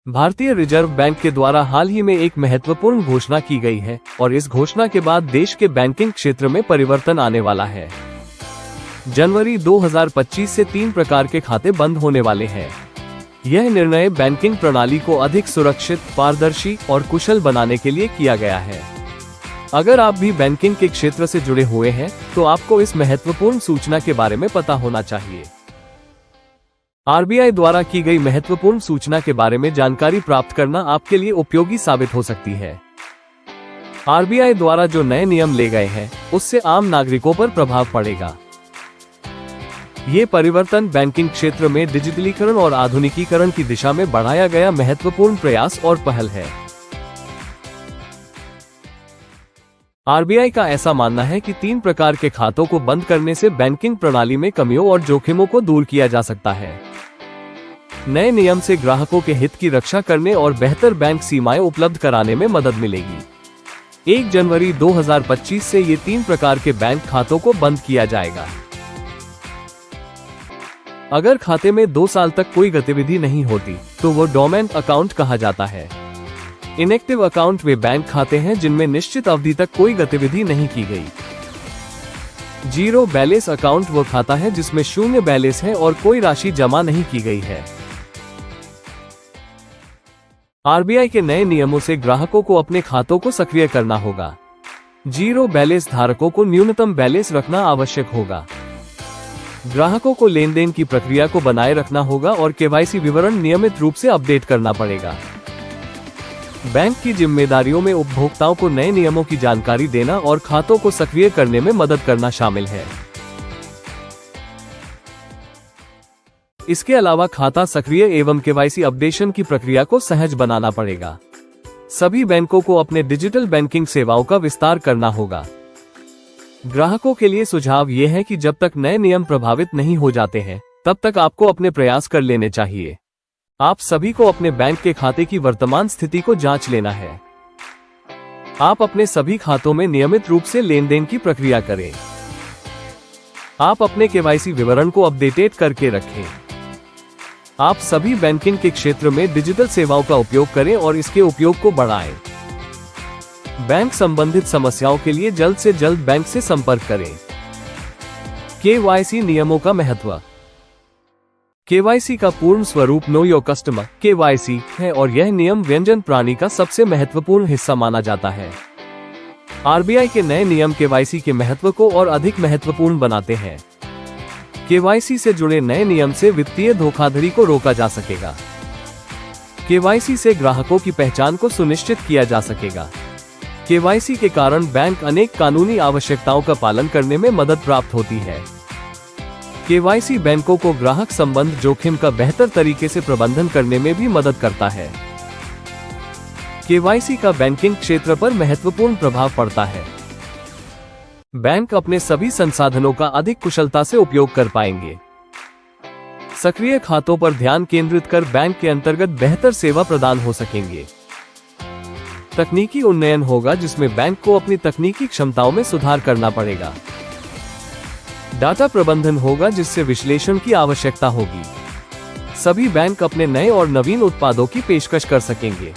भारतीय reserve bank के द्वारा हाल ही में एक महत्वपूर्ण घोषणा की गई है और इस घोषणा के बाद देश के बैंकिंग क्षेत्र में परिवर्तन आने वाला है। जनवरी 2025 से 3 प्रकार के खाते बंद होने वाले हैं। यह निर्णय बैंकिंग प्रणाली को अधिक सुरक्षित, पारदर्शी और कुशल बनाने के लिए किया गया है। अगर आप भी बैंकिंग के क्षेत्र से जुड़े हुए हैं, तो आपको इस महत्वपूर्ण सूचना के बारे में पता होना चाहिए। आरबीआई द्वारा की गई महत्वपूर्ण सूचना के बारे में जानकारी प्राप्त करना आपके लिए उपयोगी साबित हो सकती है। आरबीआई द्वारा जो नए नियम ले गए हैं, उससे आम नागरिकों पर प्रभाव पड़ेगा। ये परिवर्तन बैंकिंग क्षेत्र में डिजिटलीकरण और आधुनिकीकरण की दिशा में बढ़ाया गया महत्वपूर्ण प्रयास और पहल है। आरबीआई का ऐसा मानना है कि 3 प्रकार के खातों को बंद करने से बैंकिंग प्रणाली में कमियों और जोखिमों को दूर किया जा सकता है। नए नियम से ग्राहकों के हित की रक्षा करने और बेहतर बैंक सेवाएं उपलब्ध कराने में मदद मिलेगी। 1 जनवरी 2025 से ये 3 प्रकार के बैंक खातों को बंद किया जाएगा। अगर खाते में 2 साल तक कोई गतिविधि नहीं होती, तो वो डोरमेंट अकाउंट कहा जाता है। इनएक्टिव अकाउंट वे बैंक खाते हैं जिनमें निश्चित अवधि तक कोई गतिविधि नहीं की गई। जीरो बैलेंस अकाउंट वो खाता है जिसमें शून्य बैलेंस है और कोई राशि जमा नहीं की गई है। आरबीआई के नए नियमों से ग्राहकों को अपने खातों को सक्रिय करना होगा। जीरो बैलेंस धारकों को न्यूनतम बैलेंस रखना आवश्यक होगा। ग्राहकों को लेन देन की प्रक्रिया को बनाए रखना होगा और केवाईसी विवरण नियमित रूप से अपडेट करना पड़ेगा। बैंक की जिम्मेदारियों में उपभोक्ताओं को नए नियमों की जानकारी देना और खातों को सक्रिय करने में मदद करना शामिल है। इसके अलावा खाता सक्रिय एवं केवाईसी अपडेशन की प्रक्रिया को सहज बनाना पड़ेगा। सभी बैंकों को अपने डिजिटल बैंकिंग सेवाओं का विस्तार करना होगा। ग्राहकों के लिए सुझाव ये है कि जब तक नए नियम प्रभावित नहीं हो जाते हैं, तब तक आपको अपने प्रयास कर लेने चाहिए। आप सभी को अपने बैंक के खाते की वर्तमान स्थिति को जांच लेना है। आप अपने सभी खातों में नियमित रूप से लेन देन की प्रक्रिया करें। आप अपने केवाईसी विवरण को अपडेटेड करके रखें। आप सभी बैंकिंग के क्षेत्र में डिजिटल सेवाओं का उपयोग करें और इसके उपयोग को बढ़ाएं। बैंक संबंधित समस्याओं के लिए जल्द से जल्द बैंक से संपर्क करें। केवाईसी नियमों का महत्व। केवाईसी का पूर्ण स्वरूप नो योर कस्टमर केवाईसी है और यह नियम व्यंजन प्रणाली का सबसे महत्वपूर्ण हिस्सा माना जाता है। आरबीआई के नए नियम केवाईसी के महत्व को और अधिक महत्वपूर्ण बनाते हैं। केवाईसी से जुड़े नए नियम से वित्तीय धोखाधड़ी को रोका जा सकेगा। केवाईसी से ग्राहकों की पहचान को सुनिश्चित किया जा सकेगा। केवाईसी के कारण बैंक अनेक कानूनी आवश्यकताओं का पालन करने में मदद प्राप्त होती है। केवाईसी बैंकों को ग्राहक संबंध जोखिम का बेहतर तरीके से प्रबंधन करने में भी मदद करता है। केवाईसी का बैंकिंग क्षेत्र पर महत्वपूर्ण प्रभाव पड़ता है। बैंक अपने सभी संसाधनों का अधिक कुशलता से उपयोग कर पाएंगे। सक्रिय खातों पर ध्यान केंद्रित कर बैंक के अंतर्गत बेहतर सेवा प्रदान हो सकेंगे। तकनीकी उन्नयन होगा जिसमें बैंक को अपनी तकनीकी क्षमताओं में सुधार करना पड़ेगा। डाटा प्रबंधन होगा जिससे विश्लेषण की आवश्यकता होगी। सभी बैंक अपने नए और नवीन उत्पादों की पेशकश कर सकेंगे।